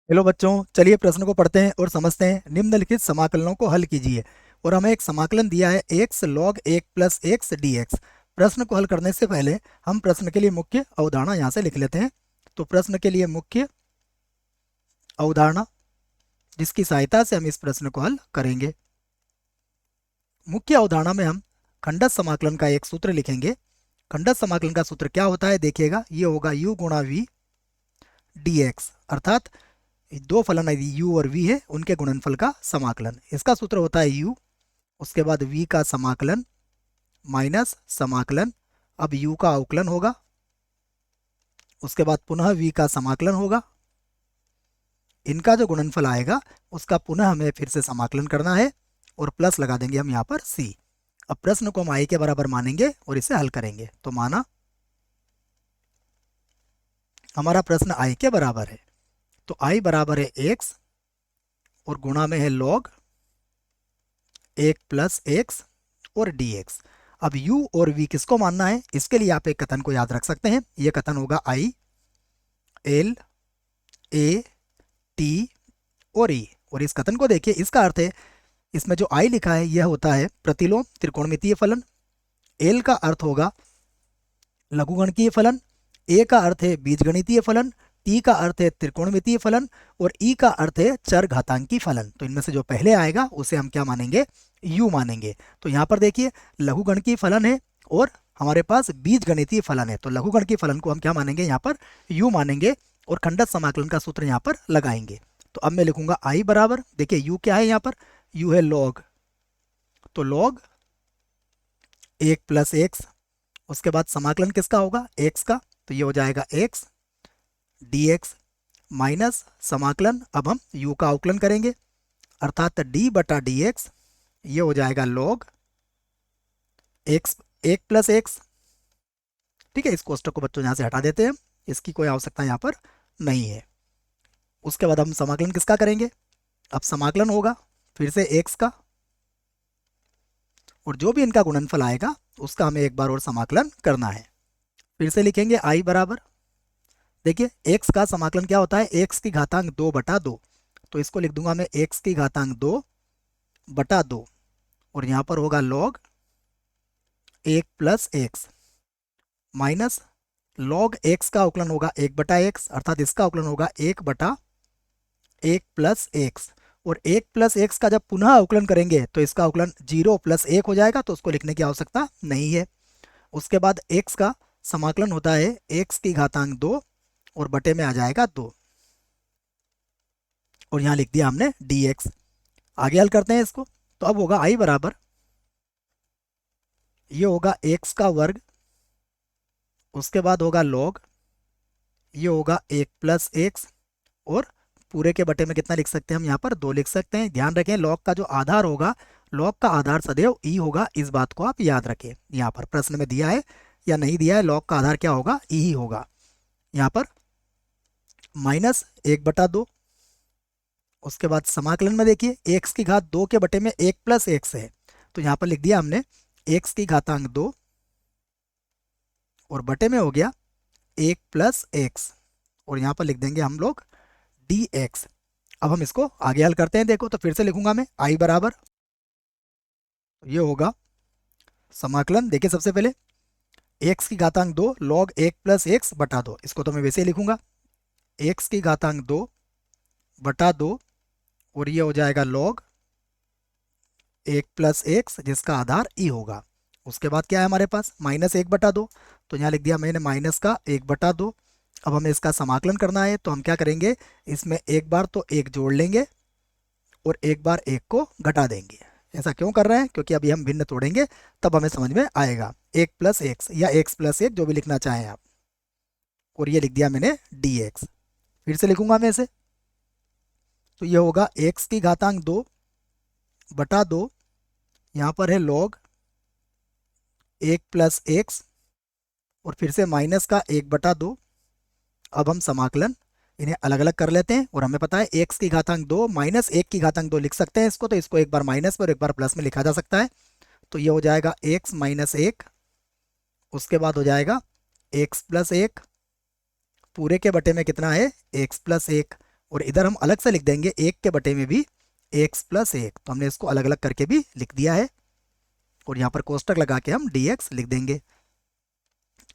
Hello बच्चों, चलिए प्रश्न को पढ़ते हैं और समझते हैं। निम्नलिखित समाकलनों को हल कीजिए। और हमें एक समाकलन दिया है x log 1 plus x dx। प्रश्न को हल करने से पहले हम प्रश्न के लिए मुख्य अवधारणा यहाँ से लिख लेते हैं। तो प्रश्न के लिए मुख्य अवधारणा जिसकी सहायता से हम इस प्रश्न को हल करेंगे। मुख्य अवधारणा में हम खंडत समाकलन का एक सूत्र लिखेंगे। खंडत समाकलन का सूत्र क्या होता है देखिएगा, ये होगा u गुणा v dx, अर्थात दो फलन यदि u और v है उनके गुणनफल का समाकलन। इसका सूत्र होता है u, उसके बाद v का समाकलन माइनस समाकलन, अब u का अवकलन होगा, उसके बाद पुनः v का समाकलन होगा। इनका जो गुणनफल आएगा उसका पुनः हमें फिर से समाकलन करना है और प्लस लगा देंगे हम यहाँ पर c। अब प्रश्न को हम i के बराबर मानेंगे और इसे हल करेंगे। तो माना हमारा प्रश्न i के बराबर है, तो i बराबर है x और गुणा में है log 1 प्लस एक्स और dx। अब u और v किसको मानना है, इसके लिए आप एक कथन को याद रख सकते हैं। यह कथन होगा i l a t और e। और इस कथन को देखिए, इसका अर्थ है इसमें जो i लिखा है यह होता है प्रतिलोम त्रिकोणमितीय फलन, l का अर्थ होगा लघुगणकीय फलन, a का अर्थ है बीजगणितीय फलन, t का अर्थ है त्रिकोणमितीय फलन और e का अर्थ है चर घातांकी फलन। तो इनमें से जो पहले आएगा उसे हम क्या मानेंगे, u मानेंगे। तो यहाँ पर देखिए लघुगणकीय फलन है और हमारे पास बीजगणितीय फलन है, तो लघुगणकीय फलन को हम क्या मानेंगे, यहाँ पर u मानेंगे और खंडत समाकलन का सूत्र यहाँ पर लगाएंगे। तो अब मैं लिखूंगा i बराबर, देखिए u क्या है यहाँ पर, u है log, तो log 1 प्लस एक्स, उसके बाद समाकलन किसका होगा, x का, तो ये हो जाएगा x dx माइनस समाकलन, अब हम u का अवकलन करेंगे अर्थात d बटा dx, ये हो जाएगा log x 1 प्लस एक्स। ठीक है, इस कोष्टक को बच्चों यहाँ से हटा देते हैं, इसकी कोई आवश्यकता यहाँ पर नहीं है। उसके बाद हम समाकलन किसका करेंगे, अब समाकलन होगा फिर से x का और जो भी इनका गुणनफल आएगा उसका हमें एक बार और समाकलन करना है। फिर से लिखेंगे i बराबर, देखिए x का समाकलन क्या होता है, x की घातांक 2 बटा 2, तो इसको लिख दूंगा मैं x की घातांक 2 बटा 2 और यहाँ पर होगा log 1 plus x minus log x का अवकलन होगा 1 बटा एक्स, अर्थात इसका अवकलन होगा 1 बटा 1 प्लस एक्स और 1 प्लस एक्स का जब पुनः अवकलन करेंगे तो इसका अवकलन 0 प्लस 1 हो जाएगा, तो उसको लिखने की आवश्यकता नहीं है। उसके बाद x का समाकलन होता है x की घातांक 2 और बटे में आ जाएगा 2 और यहाँ लिख दिया हमने dx। आगे हल करते हैं इसको, तो अब होगा i बराबर, ये होगा x का वर्ग, उसके बाद होगा log, ये होगा 1 प्लस एक्स और पूरे के बटे में कितना लिख सकते हैं हम यहाँ पर 2 लिख सकते हैं। ध्यान रखें log का जो आधार होगा, log का आधार सदैव e होगा, इस बात को आप याद रखें। यहाँ पर प्रश्न में दिया है या नहीं दिया है, log का आधार क्या होगा, e ही होगा। यहाँ पर माइनस 1 बटा 2, उसके बाद समाकलन में देखिए x की घात 2 के बटे में 1 प्लस एक्स है, तो यहाँ पर लिख दिया हमने x की घातांक 2 और बटे में हो गया 1 प्लस एक्स और यहाँ पर लिख देंगे हम लोग dx। अब हम इसको आगे हल करते हैं, देखो तो फिर से लिखूंगा मैं i बराबर, ये होगा समाकलन, देखिए सबसे पहले x की घातांक 2 log 1 प्लस एक्स बटा 2, इसको तो मैं वैसे ही लिखूंगा x की घातांक 2 बटा 2 और ये हो जाएगा log 1 प्लस एक्स जिसका आधार e होगा। उसके बाद क्या है हमारे पास, माइनस 1 बटा 2, तो यहाँ लिख दिया मैंने माइनस का 1 बटा 2। अब हमें इसका समाकलन करना है, तो हम क्या करेंगे, इसमें एक बार तो 1 जोड़ लेंगे और एक बार 1 को घटा देंगे। ऐसा क्यों कर रहे हैं, क्योंकि अभी हम भिन्न तोड़ेंगे तब हमें समझ में आएगा, 1 प्लस एक्स या x प्लस 1 जो भी लिखना चाहें आप, और ये लिख दिया मैंने dx। फिर से लिखूंगा मैं इसे, तो ये होगा x की घातांक 2 बटा 2, यहाँ पर है log 1 प्लस एक्स और फिर से माइनस का 1 बटा 2। अब हम समाकलन इन्हें अलग अलग कर लेते हैं और हमें पता है x की घातांक 2 माइनस 1 की घातांक 2 लिख सकते हैं इसको, तो इसको एक बार माइनस में और एक बार प्लस में लिखा जा सकता है। तो ये हो जाएगा x माइनस 1, उसके बाद हो जाएगा x प्लस 1, पूरे के बटे में कितना है x प्लस 1 और इधर हम अलग से लिख देंगे 1 के बटे में भी x प्लस 1, तो हमने इसको अलग अलग करके भी लिख दिया है और यहाँ पर कोष्टक लगा के हम dx लिख देंगे।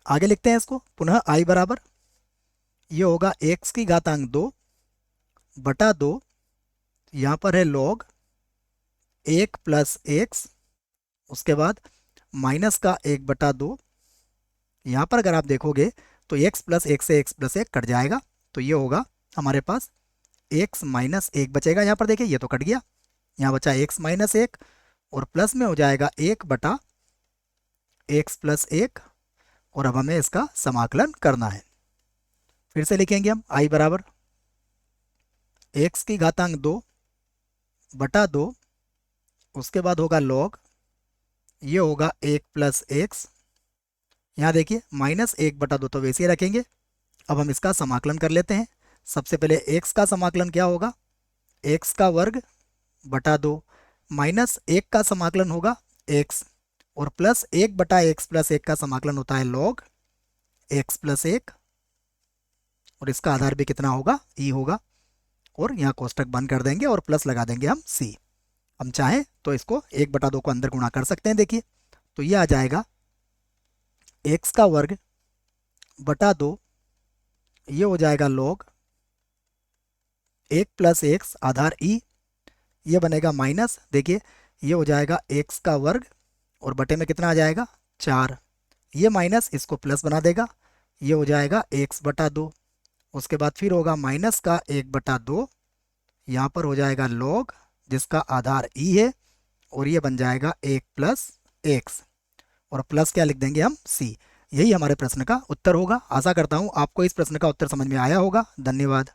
आगे लिखते हैं इसको पुनः i बराबर, ये होगा x की घातांक 2 बटा 2, यहाँ पर है log 1 प्लस x, उसके बाद माइनस का 1 बटा 2, यहाँ पर अगर आप देखोगे तो x प्लस 1 से x प्लस 1 कट जाएगा, तो ये होगा हमारे पास x माइनस 1 बचेगा। यहाँ पर देखिए ये तो कट गया, यहाँ बचा x माइनस 1 और प्लस में हो जाएगा 1 बटा x प्लस 1, और अब हमें इसका समाकलन करना है। फिर से लिखेंगे हम i बराबर x की घातांक 2 बटा 2, उसके बाद होगा log, ये होगा 1 प्लस x, यहाँ देखिए माइनस 1 बटा 2 तो वैसे ही रखेंगे। अब हम इसका समाकलन कर लेते हैं। सबसे पहले x का समाकलन क्या होगा, x का वर्ग बटा 2 माइनस 1 का समाकलन होगा x, और प्लस 1 बटा x प्लस 1 का समाकलन होता है log x प्लस 1, और इसका आधार भी कितना होगा, e होगा, और यहाँ कोष्टक बंद कर देंगे और प्लस लगा देंगे हम c। हम चाहें तो इसको 1 बटा 2 को अंदर गुणा कर सकते हैं। देखिए तो ये आ जाएगा x का वर्ग बटा 2, ये हो जाएगा log 1 प्लस x आधार e, ये बनेगा माइनस, देखिए ये हो जाएगा x का वर्ग और बटे में कितना आ जाएगा 4, ये माइनस इसको प्लस बना देगा, ये हो जाएगा x बटा 2, उसके बाद फिर होगा माइनस का 1 बटा 2, यहाँ पर हो जाएगा log जिसका आधार e है, और ये बन जाएगा 1 प्लस x, और प्लस क्या लिख देंगे हम c। यही हमारे प्रश्न का उत्तर होगा। आशा करता हूँ आपको इस प्रश्न का उत्तर समझ में आया होगा। धन्यवाद।